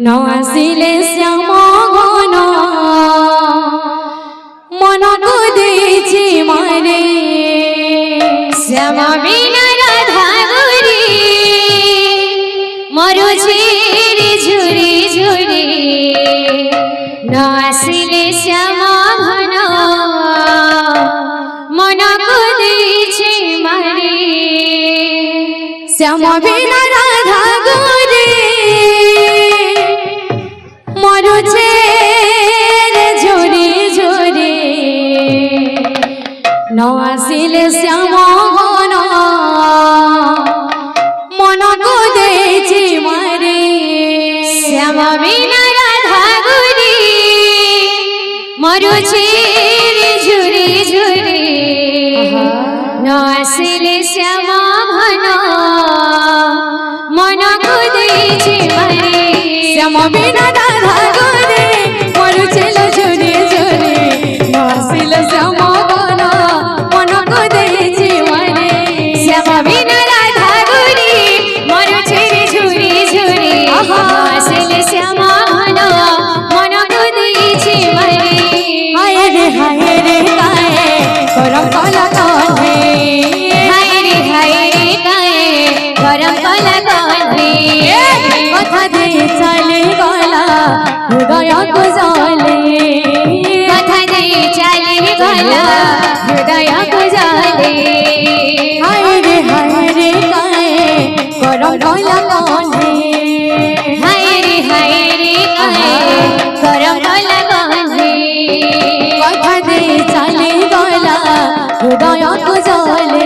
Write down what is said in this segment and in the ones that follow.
নাসিলে শ্যাম ঘন মন কুদেছি মারে শ্যাম বিনা রাধা গুরি মরুছি রে ঝুরি ঝুরি নাসিলে শ্যাম ঘন মন কুদেছি মারে শ্যাম বিনা রাধা গুরি মরুছে রে ঝুরি ঝুরি নাসিলে শ্যাম ঘন মন কুদেছি মারে শ্যাম বিনা রাধা গুরি মরুছি রে ঝুরি ঝুরি নাসিলে শ্যাম ঘন মন কুদেছি মারে শ্যাম বিনা রাধা গুরি মরুছিল ঝুরি ঝুরি নাসিলে শ্যাম ঘন মন কুদেছি মারে শ্যাম বিনা রাধা গুরি মরুছি রে ঝুরি ঝুরি নাসিলে শ্যাম ঘন মন কুদেছি মারে হায় রে গায়ে গরম কলা কাঁধে হায় রে গায়ে গরম কলা কাঁধে কথা দিয়ে চলে গলা হৃদয় গুজলে কথা দিয়ে চালে গলা হৃদয় গুজলে হায় রে গায়ে গরম কলা কাঁধে হায় রে গায়ে গরম কলা কাঁধে কথা দিয়ে চলে গলা হৃদয় গুজলে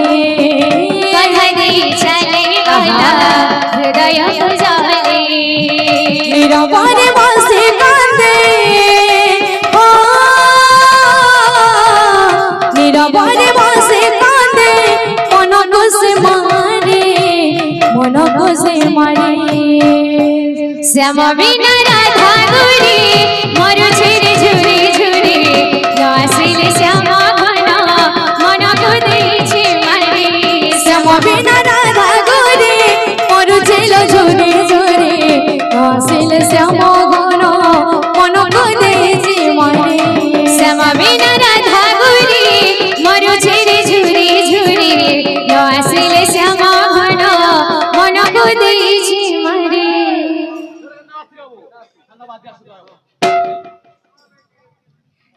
কথা দিয়ে চালে গলা হৃদয় গুজলে নীরবরে বসে কাঁদে ও নীরবরে বসে কাঁদে মন বসে মারে মন বসে মারে শ্যাম বিনা রাধা গুরি মরুছি রে ঝুরি ঝুরি নাসিলে শ্যাম ঘন মন কুদেছি মারে শ্যাম বিনা রাধা গুরি মরুছিল ঝুরি ঝুরি নাসিলে শ্যাম ঘন মন কুদেছি মারে শ্যাম বিনা রাধা গুরি মরুছি রে ঝুরি ঝুরি নাসিলে শ্যাম ঘন মন কুদেছি মারে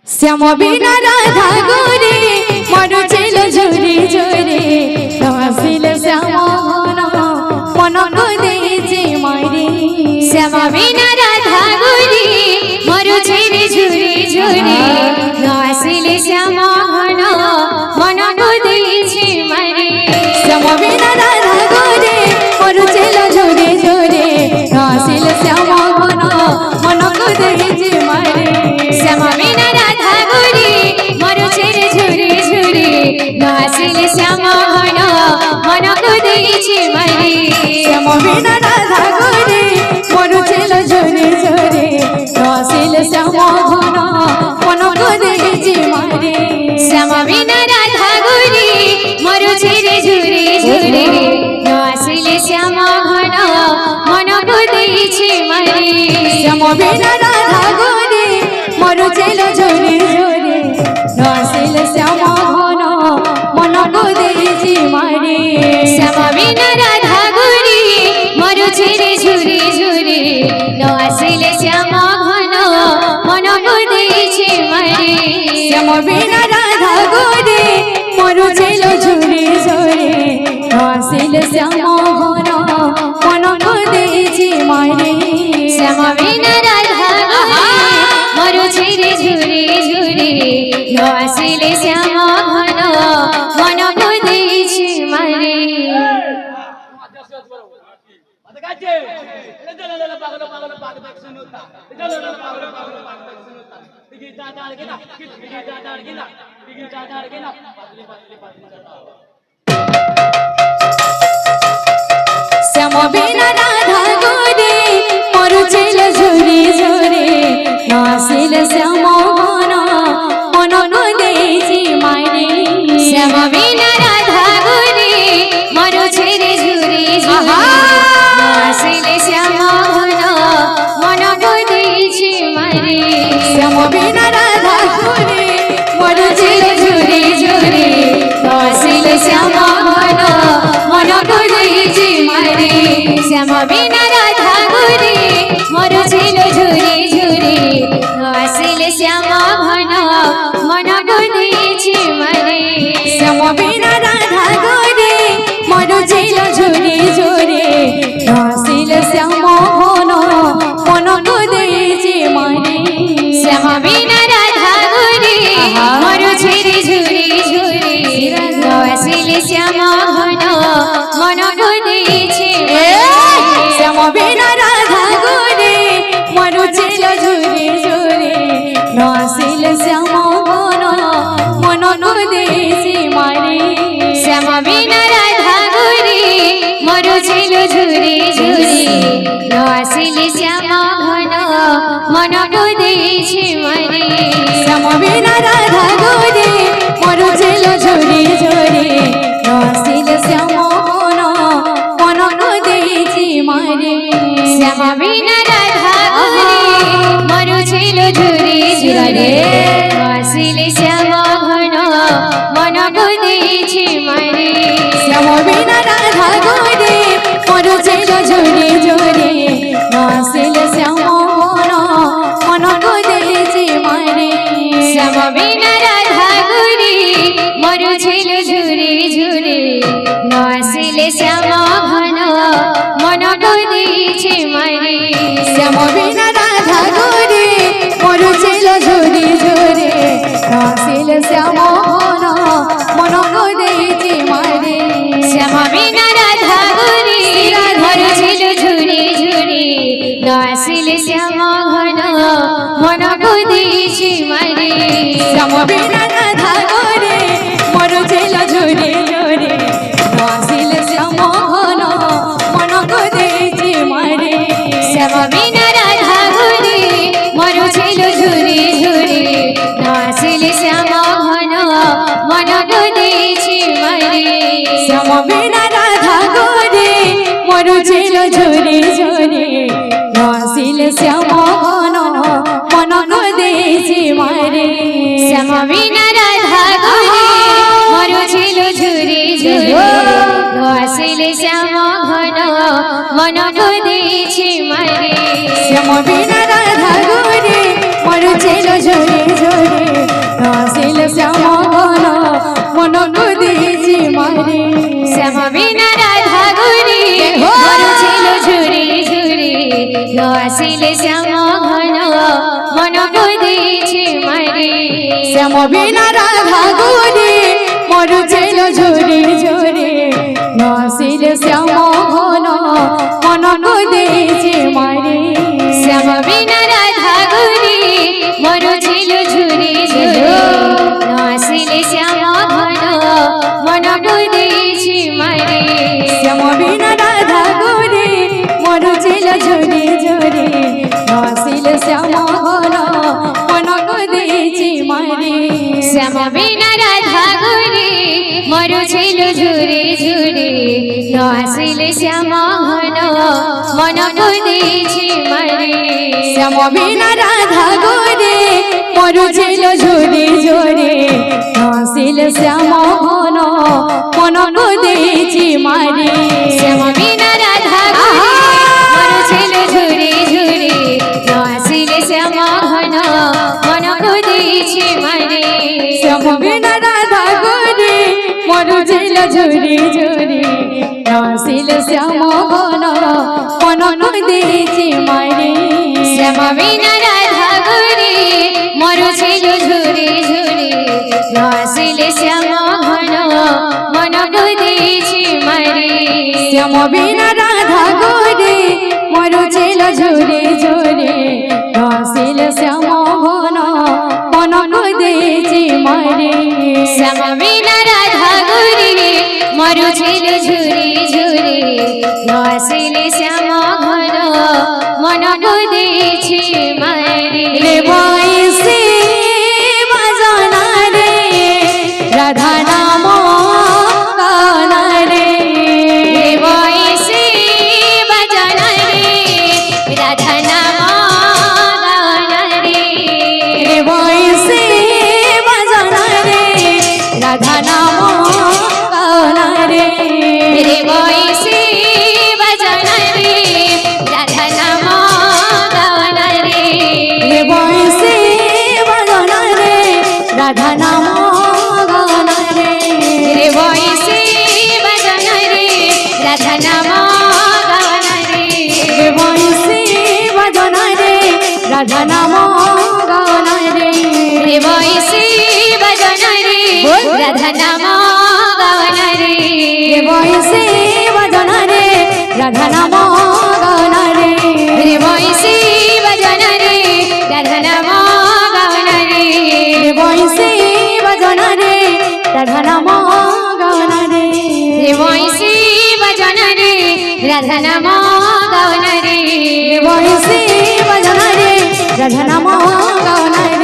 শ্যাম বিনা রাধা গুরি মরুছিল ঝুরি ঝুরি নাসিলে শ্যাম ঘন মন কুদেছি মারে শ্যাম বিনা রাধা গুরি মরুছি রে ঝুরি ঝুরি নাসিলে শ্যাম ঘন মন কুদেছি মারে শ্যাম বিনা রাধা গুরি মরুছিল ঝুরি ঝুরি নাসিলে শ্যাম ঘন মন কুদেছি মারে শ্যাম বিনা রাধা গুরি মরুছি রে ঝুরি ঝুরি নাসিলে শ্যাম ঘন মন কুদেছি মারে শ্যাম বিনা রাধা গুরি মরুছিল ঝুরি ঝুরি নাসিলে শ্যাম ঘন মন কুদেছি মারে শ্যাম বিনা রাধা গুরি মরুছি রে ঝুরি ঝুরি নাসিলে শ্যাম ঘন মন কুদেছি মারে শ্যাম বিনা রাধা গুরি মরুছিল ঝুরি ঝুরি নাসিলে শ্যাম ঘন মন কুদেছি মারে শ্যাম বিনা রাধা গুরি মরুছি রে ঝুরি ঝুরি নাসিলে শ্যাম ঘন মন কুদেছি মারে শ্যাম বিনা রাধা গুরি মরুছিল ঝুরি ঝুরি নাসিলে শ্যাম ঘন মন কুদেছি মারে শ্যাম বিনা রাধা গুরি মরুছি রে ঝুরি ঝুরি নাসিলে শ্যাম ঘন মন কুদেছি মারে শ্যাম বিনা রাধা গুরি মরুছিল ঝুরি ঝুরি নাসিলে শ্যাম ঘন মন কুদেছি মারে শ্যাম বিনা রাধা গুরি মরুছি রে ঝুরি ঝুরি নাসিলে শ্যাম ঘন মন শ্যাম বিনা রাধা ঘুরে মরুছিল ঝুরে ঝুরে আসিল শ্যাম ঘন মনকু দিয়েছি মারে শ্যাম বিনা রাধা ঘুরে মরুছিল ঝুরে ঝুরে আসিল শ্যাম ঘন মনকু দিয়েছি মারে শ্যাম বিনা রাধা ঘুরে মরুছিল ঝুরে ঝুরে আসিল শ্যাম ঘন মনকু দিয়েছি মারে শ্যাম বিনা রাধা ঘুরে মরুছিল ঝুরে ঝুরে আসিল শ্যাম ঘন মনকু দিয়েছি শ্যাম বিনা রাধা ঘুরে মরুছিল ঝুরে ঝুরে আসিল শ্যাম ঘন মনকু দিয়েছি মারে শ্যাম বিনা রাধা ঘুরে মরুছিল ঝুরে ঝুরে আসিল শ্যাম ঘন মনকু দিয়েছি মারে শ্যাম বিনা রাধা ঘুরে মরুছিল ঝুরে ঝুরে আসিল শ্যাম ঘন মনকু দিয়েছি মারে শ্যাম বিনা রাধা ঘুরে মরুছিল ঝুরে ঝুরে আসিল শ্যাম ঘন মনকু দিয়েছি মারে শ্যাম বিনা রাধা ঘুরে মরুছিল ঝুরে ঝুরে আসিল শ্যাম ঘন মনকু দিয়েছি মারে শ্যাম বিনা রাধা ঘুরে মরুছিল ঝুরে ঝুরে আসিল শ্যাম ঘন মনকু দিয়েছি মারে শ্যাম বিনা রাধা ঘুরে মরুছিল ঝুরে ঝুরে আসিল শ্যাম ঘন মনকু দিয়েছি মারে শ্যাম বিনা রাধা ঘুরে মরুছিল ঝুরে ঝুরে আসিল শ্যাম ঘন মনকু দিয়েছি মারে শ্যাম বিনা রাধা ঘুরে মরুছিল ঝুরে ঝুরে আসিল শ্যাম ঘন মনকু দিয়েছি মারে শ্যাম বিনা রাধা ঘুরে মরুছিল ঝুরে ঝুরে আসিল শ্যাম ঘন মনকু দিয়েছি মারে শ্যাম বিনা রাধা ঘুরে মরুছিল ঝুরে ঝুরে আসিল শ্যাম ঘন মনকু দিয়েছি মারে শ্যাম বিনা রাধা ঘুরে মরুছিল ঝুরে ঝুরে আসিল শ্যাম ঘন মনকু দিয়েছি মারে শ্যাম বিনা রাধা ঘুরে মরুছিল ঝুরে ঝুরে আসিল শ্যাম ঘন মনকু দিয়েছি মারে শ্যাম বিনা রাধা ঘুরে মরুছিল ঝুরে ঝুরে আসিল শ্যাম ঘন মনকু দিয়েছি মারে শ্যাম বিনা রাধা ঘুরে মরুছিল ঝুরে ঝুরে আসিল শ্যাম ঘন মনকু দিয়েছি মারে শ্যাম বিনা রাধা ঘুরে মরুছিল ঝুরে ঝুরে আসিল শ্যাম ঘন মনকু দিয়েছি মারে শ্যাম বিনা রাধা ঘুরে মরুছিল ঝুরে ঝুরে আসিল শ্যাম ঘন মনকু দিয়েছি মারে শ্যাম বিনা রাধা ঘুরে মরুছিল ঝুরে ঝুরে আসিল শ্যাম ঘন মনকু দিয়েছি মারে শ্যাম বিনা রাধা ঘুরে মরুছিল ঝুরে ঝুরে আসিল শ্যাম ঘন মনকু দিয়েছি মারে শ্যাম বিনা রাধা ঘুরে মরুছিল ঝুরে ঝুরে আসিল শ্যাম ঘন মনকু দিয়েছি মারে শ্যাম বিনা রাধা ঘুরে মরুছিল ঝুরে ঝুরে আসিল শ্যাম ঘন মনকু দিয়েছি মারে শ্যাম বিনা রাধা ঘুরে মরুছিল ঝুরে ঝুরে আসিল শ্যাম ঘন মনকু দিয়েছি মারে শ্যাম বিনা রাধা ঘুরে মরুছিল ঝুরে ঝুরে আসিল শ্যাম ঘন মনকু দিয়েছি মারে শ্যাম বিনা রাধা ঘুরে মরুছিল ঝুরে ঝুরে আসিল শ্যাম ঘন মনকু দিয়েছি মারে রে বয়সে বাজনা রে রাধা নাম গানা রে বয়সে বাজানা রে রাধা রাধা নাম গাওন রে বংশী বাজন রে রাধা নাম গাওন রে রে বংশী বাজন রে রাধা নাম গাওন রে বংশী বাজন রে রাধা নাম গাওন রে রে বংশী বাজন রে রাধা নাম গাওন রে বংশী বাজন রে রাধা নাম গাওন রে রে বংশী বাজন রে রাধা নাম গাওন রে বংশী বাজন রে রাধা নাম গাওন রে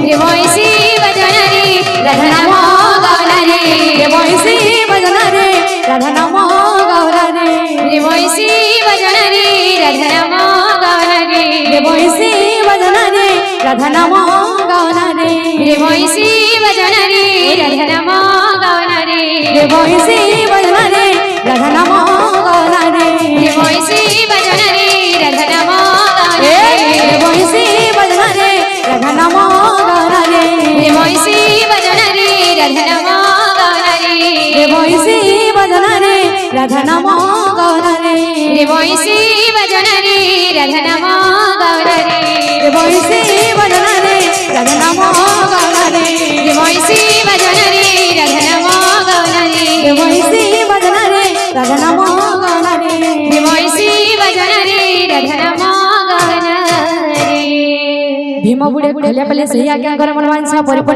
রে বংশী বাজন রে রাধা নাম গাওন রে বংশী বাজন রে রাধা নাম গাওন রে রে বংশী বাজন রে রাধা নাম গাওন রে বংশী বাজন রে রাধা নাম গাওন রে রে বংশী বাজন রে রাধা নাম গাওন রে বংশী বাজন রে রাধা নাম গাওন রে রে বংশী বাজন রে রাধা নাম গাওন রে বংশী বাজন রে রাধা নাম গাওন রে রে বংশী বাজন রে রাধা নাম গাওন রে বংশী বাজন রে রাধা নাম গাওন রে রে বংশী বাজন রে রাধা নাম গাওন রে বংশী বাজন রে রাধা নাম গাওন রে রে বংশী বাজন রে রাধা নাম গাওন রে বংশী বাজন রে রাধা নাম গাওন রে রে বংশী বাজন রে রাধা নাম গাওন রে भीम बुढ़े खेले पले सही आज्ञा कर मन मानसा परिपूर्ण